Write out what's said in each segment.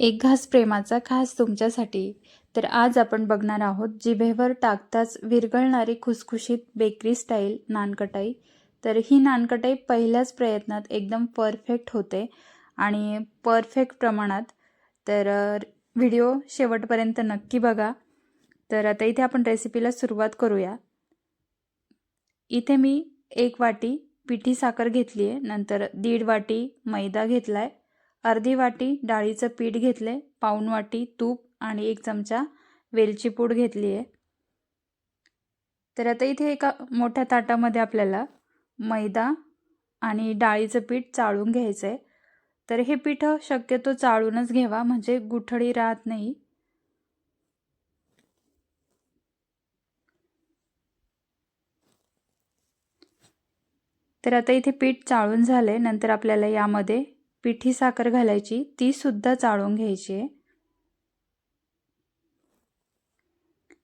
एक घास प्रेमाचा खास तुमच्यासाठी. तर आज आपण बघणार आहोत जिभेवर टाकताच विरघळणारी खुसखुशीत बेकरी स्टाईल नानकटाई. तर ही नानकटाई पहिल्याच प्रयत्नात एकदम परफेक्ट होते आणि परफेक्ट प्रमाणात. तर व्हिडिओ शेवटपर्यंत नक्की बघा. तर आता इथे आपण रेसिपीला सुरुवात करूया. इथे मी 1 वाटी पिठी साखर घेतली आहे, नंतर 1.5 वाटी मैदा घेतला आहे, अर्धी वाटी डाळीचं पीठ घेतले, पाऊण वाटी तूप आणि 1 चमचा वेलची पूड घेतली आहे. तर आता इथे एका मोठ्या ताटामध्ये आपल्याला मैदा आणि डाळीचं पीठ चाळून घ्यायचं आहे. तर हे पीठ शक्यतो चाळूनच घ्यावा, म्हणजे गुठळी राहत नाही. तर आता इथे पीठ चाळून झाले. नंतर आपल्याला यामध्ये पिठी साखर घालायची, ती सुद्धा चाळून घ्यायची आहे.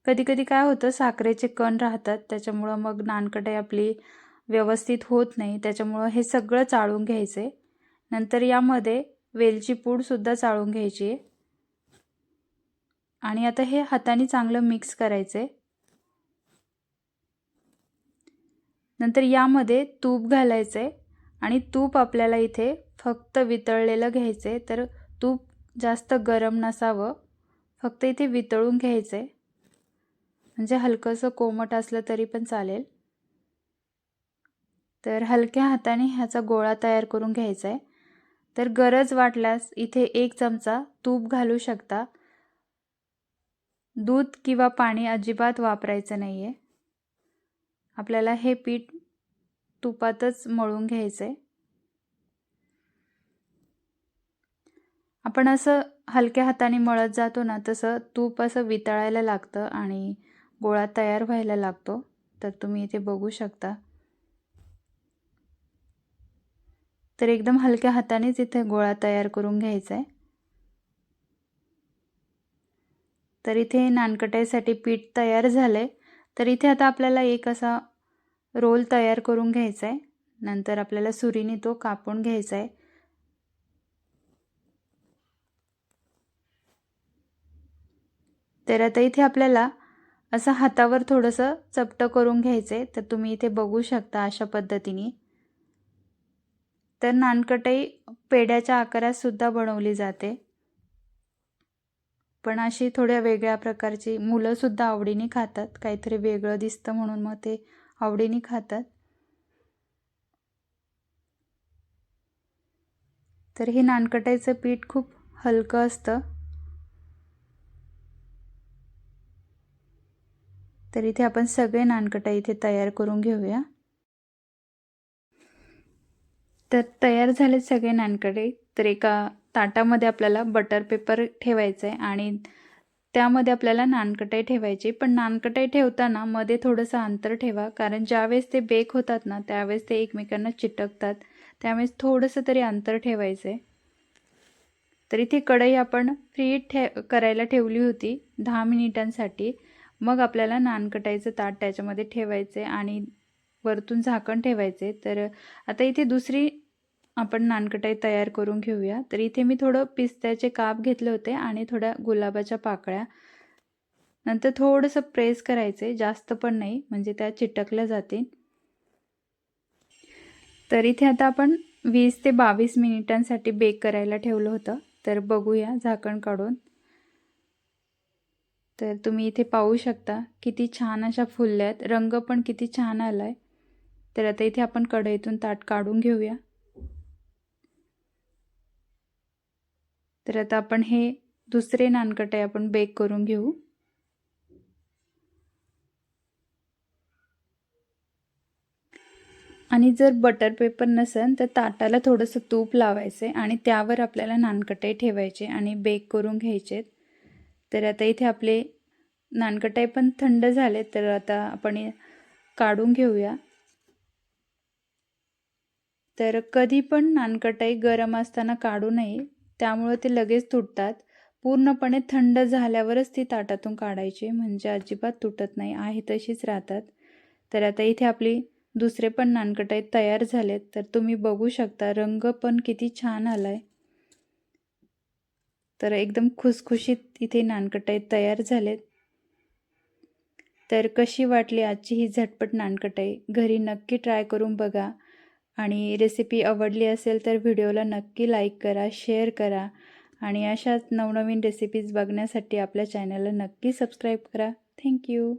कधी कधी काय होतं, साखरेचे कण राहतात, त्याच्यामुळं मग नानकटाई आपली व्यवस्थित होत नाही. त्याच्यामुळं हे सगळं चाळून घ्यायचं आहे. नंतर यामध्ये वेलची पूड सुद्धा चाळून घ्यायची आहे आणि आता हे हाताने चांगलं मिक्स करायचं आहे. नंतर यामध्ये तूप घालायचं आहे आणि तूप आपल्याला इथे फक्त वितळलेलं घ्यायचं आहे. तर तूप जास्त गरम नसावं, फक्त इथे वितळून घ्यायचं आहे, म्हणजे हलकंसं कोमट असलं तरी पण चालेल. तर हलक्या हाताने ह्याचा गोळा तयार करून घ्यायचा आहे. तर गरज वाटल्यास इथे 1 चमचा तूप घालू शकता. दूध किंवा पाणी अजिबात वापरायचं नाही आहे. आपल्याला हे पीठ तुपातच मळून घ्यायचं आहे. आपण असं हलक्या हाताने मळत जातो ना, तसं तूप असं वितळायला लागतं आणि गोळा तयार व्हायला लागतो. तर तुम्ही इथे बघू शकता. तर एकदम हलक्या हातानेच इथे गोळा तयार करून घ्यायचा आहे. तर इथे नानकटाईसाठी पीठ तयार झालंय. तर इथे आता आपल्याला एक असा रोल तयार करून घ्यायचा आहे. नंतर आपल्याला सुरीने तो कापून घ्यायचा आहे. तर आता इथे आपल्याला असं हातावर थोडंसं चपटं करून घ्यायचं आहे. तर तुम्ही इथे बघू शकता अशा पद्धतीने. तर नानकटाई पेढ्याच्या आकारात सुद्धा बनवली जाते, पण अशी थोड्या वेगळ्या प्रकारची मुलंसुद्धा आवडीने खातात. काहीतरी वेगळं दिसतं म्हणून मग ते आवडीने खातात. तर हे नानकटाईचं पीठ खूप हलकं असतं. तर इथे आपण सगळे नानकटाई इथे तयार करून घेऊया. तर तयार झाले सगळे नानकटाई. तर एका ताटामध्ये आपल्याला बटर पेपर ठेवायचं आहे आणि त्यामध्ये आपल्याला नानकटाई ठेवायची. पण नानकटाई ठेवताना मध्ये थोडंसं अंतर ठेवा, कारण ज्यावेळेस ते बेक होतात ना, त्यावेळेस ते एकमेकांना चिटकतात. त्यावेळेस थोडंसं तरी अंतर ठेवायचं आहे. तर इथे कढई आपण करायला ठेवली होती 10 मिनिटांसाठी. मग आपल्याला नानकटाईचं ताट त्याच्यामध्ये ठेवायचं आहे आणि वरतून झाकण ठेवायचे. तर आता इथे दुसरी आपण नानकटाई तयार करून घेऊया. तर इथे मी थोडं पिस्त्याचे काप घेतले होते आणि थोड्या गुलाबाच्या पाकळ्या. नंतर थोडंसं प्रेस करायचे, जास्त पण नाही, म्हणजे त्या चिटकल्या जातील. तर इथे आता आपण 20 ते 22 मिनिटांसाठी बेक करायला ठेवलं होतं. तर बघूया झाकण काढून. तर तुम्ही इथे पाहू शकता किती छान अशा फुलल्यात, रंग पण किती छान आलाय. तर आता इथे आपण कढईतून ताट काढून घेऊया. तर आता आपण हे दुसरे नानकटाई आपण बेक करून घेऊ. आणि जर बटर पेपर नसेल तर ताटाला थोडंसं तूप लावायचे आणि त्यावर आपल्याला नानकटाई ठेवायचे आणि बेक करून घ्यायचे. तर आता इथे आपले नानकटाई पण थंड झाले. तर आता आपण काढून घेऊया. तर कधी पण नानकटाई गरम असताना काढू नये, त्यामुळे ते लगेच तुटतात. पूर्णपणे थंड झाल्यावरच ती ताटातून काढायची, म्हणजे अजिबात तुटत नाही, आहे तशीच राहतात. तर आता इथे आपली दुसरे पण नानकटाई तयार झालेत. तर तुम्ही बघू शकता रंग पण किती छान आलाय. तर एकदम खुसखुशीत इथे नानकटाई तयार झालेत. तर कशी वाटली आजची ही झटपट नानकटाई? घरी नक्की ट्राय करून बघा आणि रेसिपी आवडली असेल तर व्हिडिओला नक्की लाईक करा, शेअर करा आणि अशाच नवनवीन रेसिपीज बघण्यासाठी आपल्या चॅनलला नक्की सबस्क्राईब करा. थँक्यू.